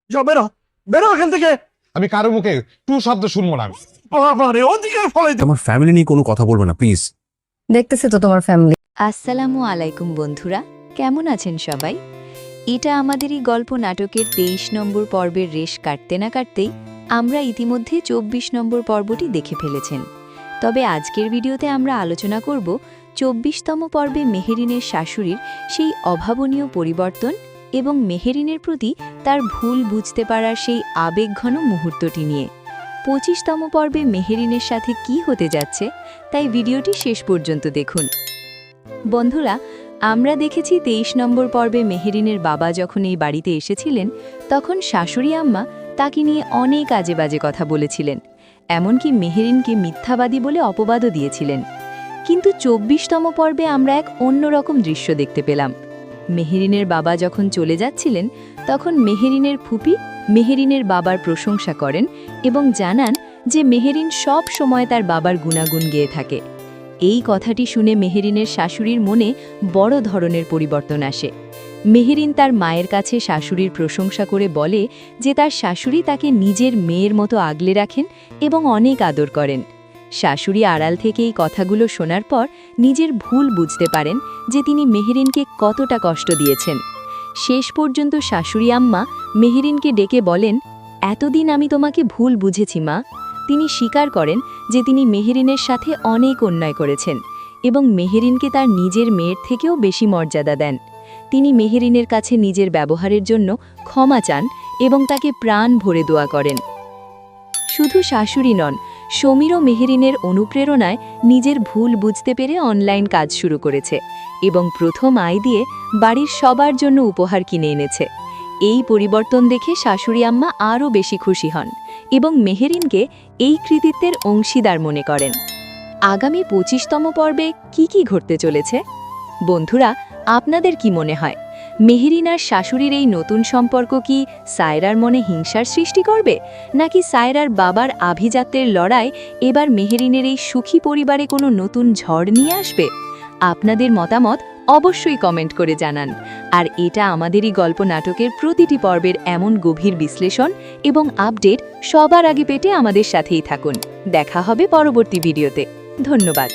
যাও বেরো, বেরো এখান থেকে। আমি কারো মুখে টু শব্দ শুনবো না। বাবারে, ওদিকে ফলাইতে। আমার ফ্যামিলি নিয়ে কোনো কথা বলবে না প্লিজ। দেখতেছি তো তোমার ফ্যামিলি। আসসালামু আলাইকুম বন্ধুরা, কেমন আছেন সবাই? এটা আমাদেরই গল্প নাটকের ২৩ নম্বর পর্বের রেশ কাটতে না কাটতেই আমরা ইতিমধ্যে ২৪ নম্বর পর্বটি দেখে ফেলেছেন। তবে আজকের ভিডিওতে আমরা আলোচনা করব ২৪তম পর্বে মেহেরিনের শাশুড়ির সেই অভাবনীয় পরিবর্তন এবং মেহেরিনের প্রতি তার ভুল বুঝতে পারার সেই আবেগঘন মুহূর্তটি নিয়ে। ২৫তম পর্বে মেহেরিনের সাথে কি হতে যাচ্ছে তাই ভিডিওটি শেষ পর্যন্ত দেখুন। বন্ধুরা, আমরা দেখেছি ২৩ নম্বর পর্বে মেহেরিনের বাবা যখন এই বাড়িতে এসেছিলেন তখন শাশুড়ি আম্মা তাকে নিয়ে অনেক আজে বাজে কথা বলেছিলেন, এমনকি মেহেরিনকে মিথ্যাবাদী বলে অপবাদও দিয়েছিলেন। কিন্তু ২৪তম পর্বে আমরা এক অন্যরকম দৃশ্য দেখতে পেলাম। মেহেরিনের বাবা যখন চলে যাচ্ছিলেন তখন মেহেরিনের ফুপি মেহেরিনের বাবার প্রশংসা করেন এবং জানান যে মেহেরিন সব সময় তার বাবার গুণাগুণ গেয়ে থাকে। এই কথাটি শুনে মেহেরিনের শাশুড়ির মনে বড় ধরনের পরিবর্তন আসে। মেহেরিন তার মায়ের কাছে শাশুড়ির প্রশংসা করে বলে যে তার শাশুড়ি তাকে নিজের মেয়ের মতো আগলে রাখেন এবং অনেক আদর করেন। শাশুড়ি আড়াল থেকে এই কথাগুলো শোনার পর নিজের ভুল বুঝতে পারেন যে তিনি মেহেরিনকে কতটা কষ্ট দিয়েছেন। শেষ পর্যন্ত শাশুড়ি আম্মা মেহেরিনকে ডেকে বলেন, এতদিন আমি তোমাকে ভুল বুঝেছি মা। তিনি স্বীকার করেন যে তিনি মেহেরিনের সাথে অনেক অন্যায় করেছেন এবং মেহেরিনকে তার নিজের মেয়ের থেকেও বেশি মর্যাদা দেন। তিনি মেহেরিনের কাছে নিজের ব্যবহারের জন্য ক্ষমা চান এবং তাকে প্রাণ ভরে দোয়া করেন। শুধু শাশুড়ি নন, সমীরও মেহেরিনের অনুপ্রেরণায় নিজের ভুল বুঝতে পেরে অনলাইন কাজ শুরু করেছে এবং প্রথম আয় দিয়ে বাড়ির সবার জন্য উপহার কিনে এনেছে। এই পরিবর্তন দেখে শাশুড়ি আম্মা আরও বেশি খুশি হন এবং মেহেরিনকে এই কৃতিত্বের অংশীদার মনে করেন। আগামী ২৫তম পর্বে কি ঘটতে চলেছে বন্ধুরা, আপনাদের কি মনে হয়? মেহেরিন আর শাশুড়ির এই নতুন সম্পর্ক কি সায়রার মনে হিংসার সৃষ্টি করবে, নাকি সায়রার বাবার আভিজাত্যের লড়াই এবার মেহেরিনের এই সুখী পরিবারে কোনো নতুন ঝড় নিয়ে আসবে? আপনাদের মতামত অবশ্যই কমেন্ট করে জানান। আর এটা আমাদেরই গল্প নাটকের প্রতিটি পর্বের এমন গভীর বিশ্লেষণ এবং আপডেট সবার আগে পেতে আমাদের সাথেই থাকুন। দেখা হবে পরবর্তী ভিডিওতে। ধন্যবাদ।